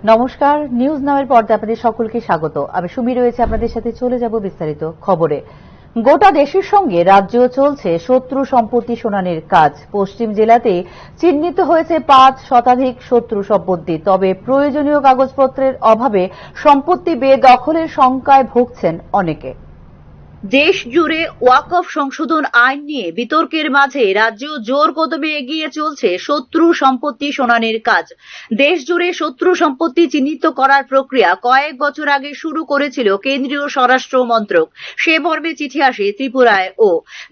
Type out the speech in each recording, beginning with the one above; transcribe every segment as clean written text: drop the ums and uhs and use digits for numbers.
নমস্কার, নিউজ নামের পর্দায় আপনাদের সকলকে স্বাগত। আমি সুমি রয়েছে আপনাদের সাথে। চলে যাব বিস্তারিত খবরে। গোটা দেশের সঙ্গে রাজ্যেও চলছে শত্রু সম্পত্তি শুনানির কাজ। পশ্চিম জেলাতে চিহ্নিত হয়েছে 5 শতাধিক শত্রু সম্পত্তি। তবে প্রয়োজনীয় কাগজপত্রের অভাবে সম্পত্তি বেদখলের শঙ্কায় ভুগছেন অনেকে। দেশ জুড়ে ওয়াকফ সংশোধন আইন নিয়ে বিতর্কের মাঝে রাজ্য জোর কদমে এগিয়ে চলছে শত্রু সম্পত্তি শুনানির কাজ। দেশ জুড়ে শত্রু সম্পত্তি চিহ্নিত করার প্রক্রিয়া কয়েক বছর আগে শুরু করেছিল কেন্দ্রীয় স্বরাষ্ট্র মন্ত্রক। সে মর্মে চিঠি আসে ত্রিপুরায় ও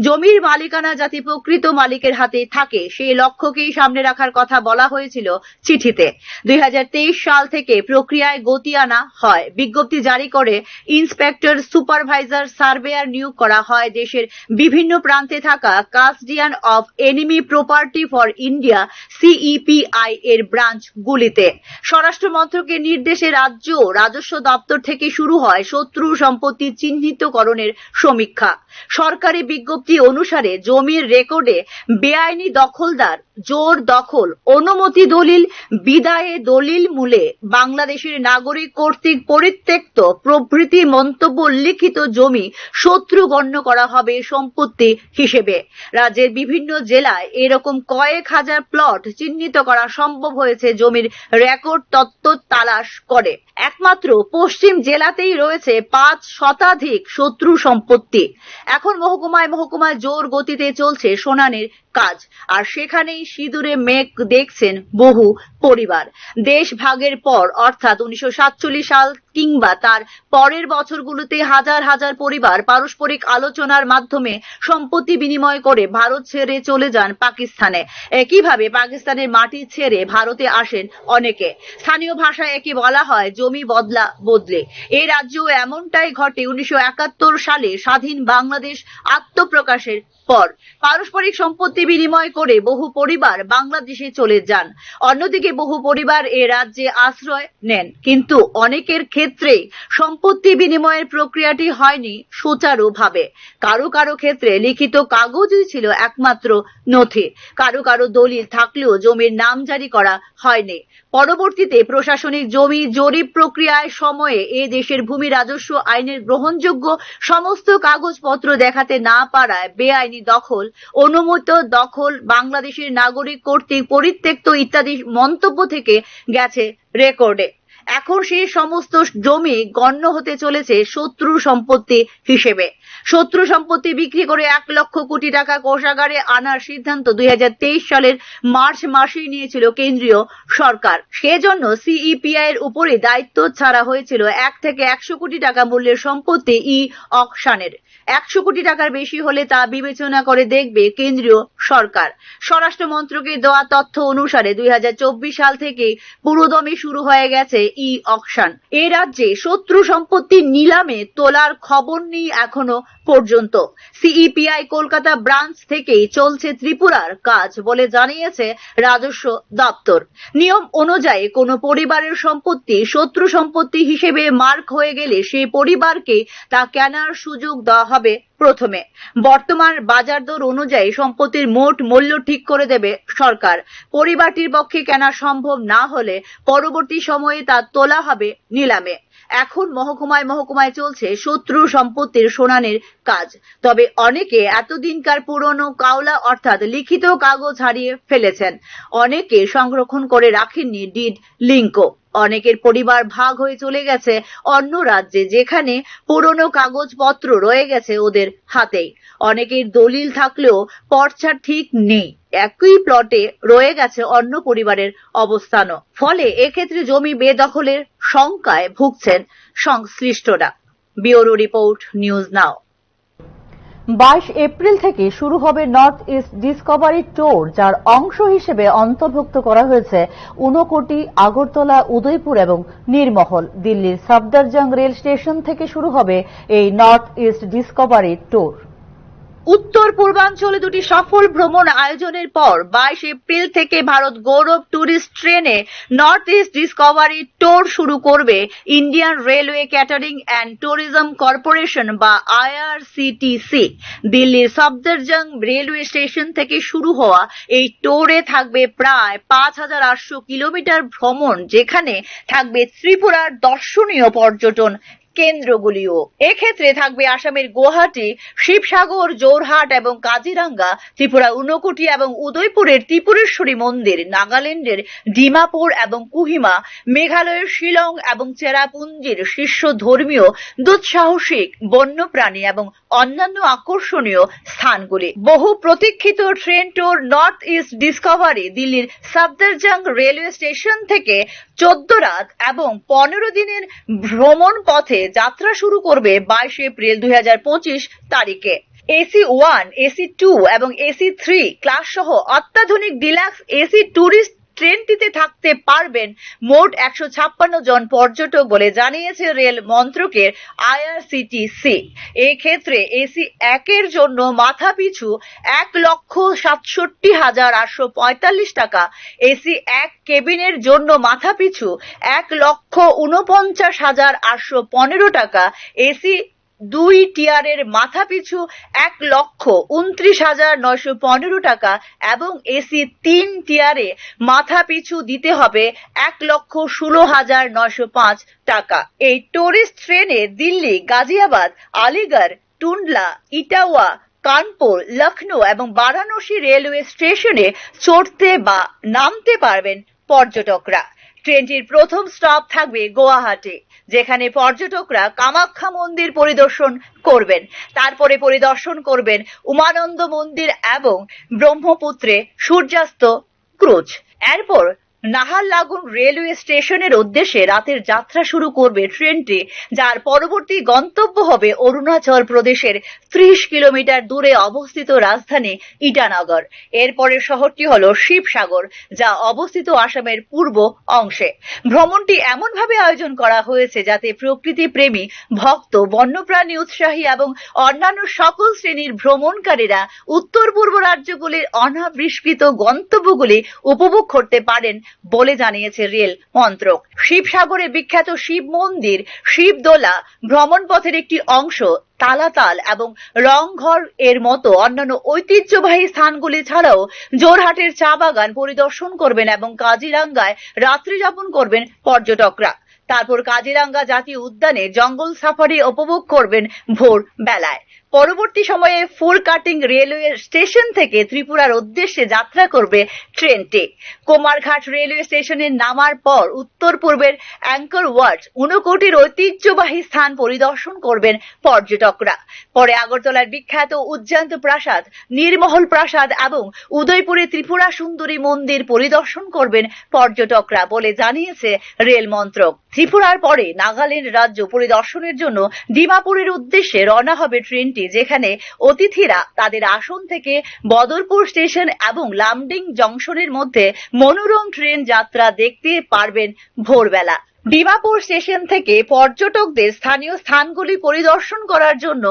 জমির মালিকানা যাতে প্রকৃত মালিকের হাতে থাকে সেই লক্ষ্যকেই সামনে রাখার কথা বলা হয়েছিল চিঠিতে। 2023 সাল থেকে প্রক্রিয়ায় গতি আনা হয়। বিজ্ঞপ্তি জারি করে ইন্সপেক্টর সুপারভাইজার সার্ভেয়ার নিয়োগ করা হয় দেশের বিভিন্ন প্রান্তে থাকা custodian of enemy property for India CEPI এর ব্রাঞ্চগুলিতে। স্বরাষ্ট্র মন্ত্রকের নির্দেশে রাজ্য রাজস্ব দপ্তর থেকে শুরু হয় শত্রু সম্পত্তি চিহ্নিতকরণের সমীক্ষা। সরকারি বিজ্ঞপ্তি অনুসারে জমির রেকর্ডে বেআইনি দখলদার, জোর দখল, অনুমতি দলিল, বিদায়ে দলিল মূলে বাংলাদেশের নাগরিক কর্তৃক পরিত্যক্ত প্রভৃতি মন্তব্য লিখিত জমি শত্রু গণ্য করা হবে সম্পত্তি হিসেবে। রাজ্যের বিভিন্ন জেলায় এরকম কয়েক হাজার প্লট চিহ্নিত করা সম্ভব হয়েছে জমির রেকর্ড তত্ত্ব তালাশ করে। একমাত্র পশ্চিম জেলাতেই রয়েছে 5 শতাধিক শত্রু সম্পত্তি। এখন মহকুমায় মহকুমায় জোর গতিতে চলছে শুনানির কাজ, আর সেখানেই সিঁদুরে মেঘ দেখছেন বহু পরিবার। দেশ ভাগের পর অর্থাৎ 1947 সাল কিংবা তার পরের বছরগুলোতে হাজার হাজার পরিবার পারস্পরিক আলোচনার মাধ্যমে সম্পত্তি বিনিময় করে ভারত ছেড়ে চলে যান পাকিস্তানে। একইভাবে পাকিস্তানের মাটি ছেড়ে ভারতে আসেন অনেকে। স্থানীয় ভাষায় একে বলা হয় জমি বদলা বদলে। এই রাজ্যেও এমনটাই ঘটে 1971 সালে স্বাধীন বাংলাদেশ আত্মপ্রকাশের পর। পারস্পরিক সম্পত্তি বিনিময় করে বহু পরিবার বাংলাদেশে চলে যান। অন্যদিকে বহু পরিবার এ রাজ্যে আশ্রয় নেন, কিন্তু অনেকের ক্ষেত্রে সম্পত্তি বিনিময়ের প্রক্রিয়াটি হয়নি সুচারুভাবে। কারো কারো ক্ষেত্রে লিখিত কাগজই ছিল একমাত্র নথি। কারো কারো দলিল থাকলেও জমির নাম জারি করা হয়নি। পরবর্তীতে প্রশাসনিক জমি জরিপ প্রক্রিয়ায় সময়ে এ দেশের ভূমি রাজস্ব আইনের গ্রহণযোগ্য সমস্ত কাগজপত্র দেখাতে না পারায় বেআইনি দখল, অনুমোদিত দখল, বাংলাদেশের নাগরিক কর্তৃক পরিত্যক্ত ইত্যাদি মন্তব্য থেকে গেছে রেকর্ডে। এখন সেই সমস্ত জমি গণ্য হতে চলেছে শত্রু সম্পত্তি হিসেবে। শত্রু সম্পত্তি বিক্রি করে 1 লক্ষ কোটি টাকা কোষাগারে আনার সিদ্ধান্ত 2023 সালের মার্চ মাসেই নিয়েছিল কেন্দ্রীয় সরকার। সেজন্য সিইপিআই এর উপরে দায়িত্ব ছাড়া হয়েছিল 1 থেকে 100 কোটি টাকা মূল্যের সম্পত্তি ই অকশনের। 100 কোটি টাকার বেশি হলে তা বিবেচনা করে দেখবে কেন্দ্রীয় সরকার। স্বরাষ্ট্র মন্ত্রকের দেওয়া তথ্য অনুসারে 2024 সাল থেকে পুরোদমে শুরু হয়ে গেছে ই অকশন। এ রাজ্যে শত্রু সম্পত্তি নিলামে তোলার খবর নেই এখনো পর্যন্ত। সিইপিআই কলকাতা ব্রাঞ্চ থেকেই চলছে ত্রিপুরার কাজ বলে জানিয়েছে রাজস্ব দপ্তর। নিয়ম অনুযায়ী কোনো পরিবারের সম্পত্তি শত্রু সম্পত্তি হিসেবে মার্ক হয়ে গেলে সেই পরিবারকে তা কেনার সুযোগ দেওয়া হবে প্রথমে। বর্তমান বাজার দর অনুযায়ী সম্পত্তির মোট মূল্য ঠিক করে দেবে সরকার। পরিবারটির পক্ষে কেনা সম্ভব না হলে পরবর্তী সময়ে তা তোলা হবে নিলামে। এখন মহকুমায় মহকুমায় চলছে শত্রু সম্পত্তির শুনানির কাজ। তবে অনেকে এতদিনকার পুরনো কাওলা অর্থাৎ লিখিত কাগজ হারিয়ে ফেলেছেন। অনেকে সংরক্ষণ করে রাখেননি ডিড লিঙ্কও। অনেকের পরিবার ভাগ হয়ে চলে গেছে অন্য রাজ্যে, যেখানে পুরনো কাগজপত্র রয়ে গেছে ওদের হাতেই। অনেকের দলিল থাকলেও পর্চা ঠিক নেই। একই প্লটে রয়ে গেছে অন্য পরিবারের অবস্থানও। ফলে এক্ষেত্রে জমি বেদখলের শঙ্কায় ভুগছেন সংশ্লিষ্টরা। Bureau report, news now. 22 April থেকে শুরু হবে নর্থ ইস্ট ডিসকভারি ট্যুর, যার অংশ হিসেবে অন্তর্ভুক্ত করা হয়েছে ঊনকোটি, আগরতলা, উদয়পুর এবং নির্মহল। দিল্লির সাফদারজং রেল স্টেশন থেকে শুরু হবে এই নর্থ ইস্ট ডিসকভারি ট্যুর। উত্তর পূর্বাঞ্চলে দুটি সফল ভ্রমণ আয়োজনের পর 22 এপ্রিল থেকে ভারত গৌরব ট্যুরিস্ট ট্রেনে নর্থ ইস্ট ডিসকভারি ট্যুর শুরু করবে Indian railway catering and tourism corporation বা IRCTC। দিল্লির সফদরজং রেলওয়ে স্টেশন থেকে শুরু হওয়া এই ট্যুরে থাকবে প্রায় 5800 কিলোমিটার ভ্রমণ, যেখানে থাকবে ত্রিপুরার দর্শনীয় পর্যটন কেন্দ্রগুলিও। এক্ষেত্রে থাকবে আসামের গুয়াহাটি, শিবসাগর, যোরহাট এবং কাজিরাঙ্গা, ত্রিপুরা ঊনকোটি এবং উদয়পুরের ত্রিপুরেশ্বরী মন্দির, নাগাল্যান্ডের ডিমাপুর এবং কুহিমা, মেঘালয়ের শিলং এবং চেরাপুঞ্জির শীর্ষ ধর্মীয়, দুঃসাহসিক, বন্যপ্রাণী এবং অন্যান্য আকর্ষণীয় স্থানগুলি। বহু প্রতীক্ষিত train tour north east discovery দিল্লির সফদরজং রেলওয়ে স্টেশন থেকে 14 রাত এবং 15 দিনের ভ্রমণ পথে যাত্রা শুরু করবে 22 এপ্রিল 2025 তারিখে। AC1, AC2 এবং AC3 ক্লাস সহ অত্যাধুনিক ডিলাক্স এসি ট্যুরিস্ট ট্রেনটিতে থাকতে পারবেন মোট 156 জন পর্যটক বলে জানিয়েছে রেল মন্ত্রকের IRCTC। এই ক্ষেত্রে AC 1 এর জন্য মাথাপিছু 1,67,845 টাকা, AC 1 কেবিনের জন্য মাথাপিছু 1,49,815 টাকা, AC 2 টিয়ারের মাথাপিছু 1,29,915 টাকা এবং AC 3 টিয়ারে মাথাপিছু দিতে হবে 1,16,905 টাকা। এই টুরিস্ট ট্রেনে দিল্লি, গাজিয়াবাদ, আলিগড়, টুন্ডলা, ইটাওয়া, কানপুর, লখনৌ এবং বারাণসী রেলওয়ে স্টেশনে চড়তে বা নামতে পারবেন পর্যটকরা। ট্রেনটির প্রথম স্টপ থাকবে গুয়াহাটি, যেখানে পর্যটকরা কামাখ্যা মন্দির পরিদর্শন করবেন। তারপরে পরিদর্শন করবেন উমানন্দ মন্দির এবং ব্রহ্মপুত্রে সূর্যাস্ত ক্রুজ। এরপর নাহারলাগুন রেলওয়ে স্টেশনের উদ্দেশ্যে রাতের যাত্রা শুরু করবে ট্রেনটি, যার পরবর্তী গন্তব্য হবে অরুণাচল প্রদেশের 30 কিলোমিটার দূরে অবস্থিত রাজধানী ইটানগর। এরপরের শহরটি হলো শিবসাগর, যা অবস্থিত আসামের পূর্ব অংশে। ভ্রমণটি এমনভাবে আয়োজন করা হয়েছে যাতে প্রকৃতি প্রেমী, ভক্ত, বন্যপ্রাণী উৎসাহী এবং অন্যান্য সকল শ্রেণীর ভ্রমণকারীরা উত্তর পূর্ব রাজ্যগুলির অনাবিষ্কৃত গন্তব্যগুলি উপভোগ করতে পারেন বলে জানিয়েছে রেল মন্ত্রক। শিবসাগরে বিখ্যাত শিব মন্দির, শিবদোলা, ভ্রমণ পথের একটি অংশ, তালাতাল এবং রংঘর এর মতো অন্যান্য ঐতিহ্যবাহী স্থানগুলি ছাড়াও জোরহাটের চা বাগান পরিদর্শন করবেন এবং কাজিরাঙ্গায় রাত্রি যাপন করবেন পর্যটকরা। তারপর কাজিরাঙ্গা জাতীয় উদ্যানে জঙ্গল সাফারি উপভোগ করবেন ভোর বেলায়। পরবর্তী সময়ে ফুল কাটিং রেলওয়ে স্টেশন থেকে ত্রিপুরার উদ্দেশ্যে যাত্রা করবে ট্রেনটি। কুমারঘাট রেলওয়ে স্টেশনে নামার পর উত্তর পূর্বের অ্যাঙ্কর ওয়ার্ড, ঊনকোটির ঐতিহ্যবাহী স্থান পরিদর্শন করবেন পর্যটকরা। পরে আগরতলার বিখ্যাত উজ্জয়ন্ত প্রাসাদ, নীরমহল প্রাসাদ এবং উদয়পুরে ত্রিপুরা সুন্দরী মন্দির পরিদর্শন করবেন পর্যটকরা বলে জানিয়েছে রেল মন্ত্রক। ত্রিপুরার পরে নাগাল্যান্ড রাজ্য পরিদর্শনের জন্য ডিমাপুরের উদ্দেশ্যে রওনা হবে ট্রেনটি, যেখানে অতিথিরা তাদের আসন থেকে বদরপুর স্টেশন এবং লামডিং জংশনের মধ্যে মনোরম ট্রেন যাত্রা দেখতে পারবেন ভোরবেলা। ডিমাপুর স্টেশন থেকে পর্যটকদের স্থানীয় স্থানগুলি পরিদর্শন করার জন্য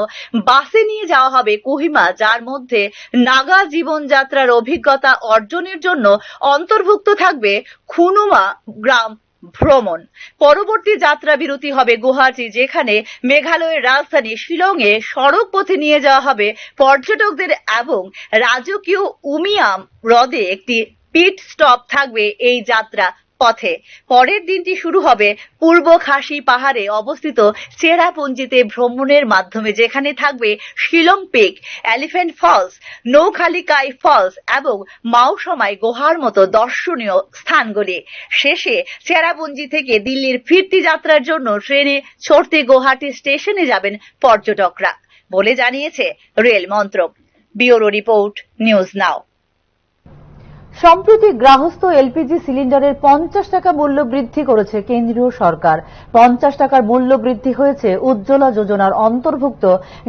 বাসে নিয়ে যাওয়া হবে কোহিমা, যার মধ্যে নাগা জীবনযাত্রার অভিজ্ঞতা অর্জনের জন্য অন্তর্ভুক্ত থাকবে খুনুমা গ্রাম ভ্রমণ। পরবর্তী যাত্রা বিরতি হবে গুয়াহাটি, যেখানে মেঘালয়ের রাজধানী শিলংয়ে সড়ক পথে নিয়ে যাওয়া হবে পর্যটকদের এবং রাজকীয় উমিয়াম হ্রদে একটি পিট স্টপ থাকবে এই যাত্রা পথে। পরের দিনটি শুরু হবে পূর্ব খাসি পাহাড়ে অবস্থিত চেরাপুঞ্জিতে ভ্রমণের মাধ্যমে, যেখানে থাকবে Shillong peak, elephant falls, Nohkalikai falls এবং মাওসমাই গুহার মতো দর্শনীয় স্থানগুলি। শেষে চেরাপুঞ্জি থেকে দিল্লির ফিরতি যাত্রার জন্য ট্রেনে চড়তে গুয়াহাটি স্টেশনে যাবেন পর্যটকরা বলে জানিয়েছে রেল মন্ত্রক। Bureau report, news now. সম্প্রতি গৃহস্থ এলপিজি সিলিন্ডারের 50 টাকা মূল্য বৃদ্ধি করেছে কেন্দ্রীয় সরকার। 50 টাকার মূল্য বৃদ্ধি হয়েছে উজ্জ্বলা যোজনার অন্তর্ভুক্ত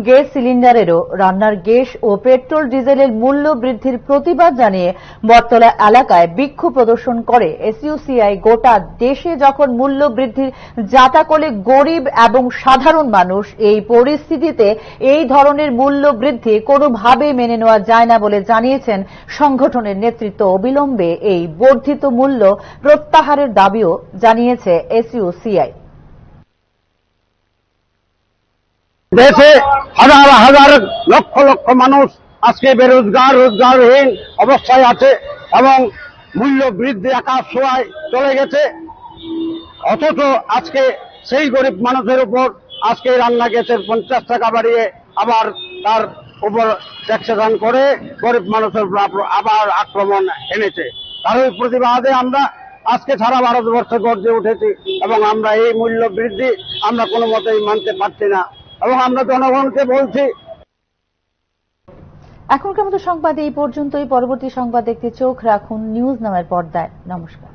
গ্যাস সিলিন্ডারেরও। রান্নার গ্যাস ও পেট্রোল ডিজেলের মূল্য বৃদ্ধির প্রতিবাদ জানিয়ে বটতলা এলাকায় বিক্ষোভ প্রদর্শন করে এসইউসিআই। গোটা দেশে যখন মূল্য বৃদ্ধির জাতাকলে গরিব এবং সাধারণ মানুষ, এই পরিস্থিতিতে এই ধরনের মূল্য বৃদ্ধি কোনোভাবেই মেনে নেওয়া যায় না বলে জানিয়েছেন সংগঠনের নেতৃত্ব। অবিলম্বে এই বর্ধিত মূল্য প্রত্যাহারের দাবিও জানিয়েছে এসইউসিআই। দেশে হাজার হাজার লক্ষ লক্ষ মানুষ আজকে বেরোজগার, রোজগারহীন অবস্থায় আছে এবং মূল্য বৃদ্ধি আকাশ ছোঁয়ায় চলে গেছে। অথচ আজকে সেই গরিব মানুষের উপর আজকে রান্না গ্যাসের 50 টাকা বাড়িয়ে আবার তার উপর ট্যাক্সেশন করে গরিব মানুষের উপর আবার আক্রমণ এনেছে। তারই প্রতিবাদে আমরা আজকে সারা ভারতবর্ষে গর্জে উঠেছি এবং আমরা এই মূল্য বৃদ্ধি আমরা কোনো মতেই মানতে পারছি না এবং আমরা জনগণকে বলছি। এখনকার মতো সংবাদ এই পর্যন্তই। পরবর্তী সংবাদ দেখতে চোখ রাখুন নিউজ নামের পর্দায়। নমস্কার।